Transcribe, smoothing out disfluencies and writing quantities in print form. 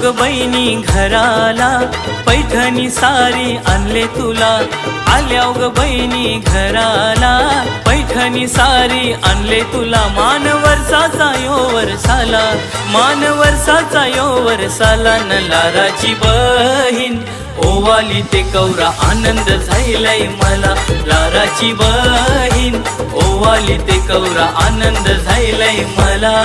ग बहिणी घराला, पैठणी सारी आणले तुला। आल्या ग बहिणी घराला, पैठणी सारी आणले तुला। मान वर्षाचा यो वर्षाला, मान वर्षाचा यो वर्षाला। न लाराची बहीण ओवाली ते कौरा, आनंद झालाय मला। लाराची बहीण ओवाली ते कौरा, आनंद झालाय मला।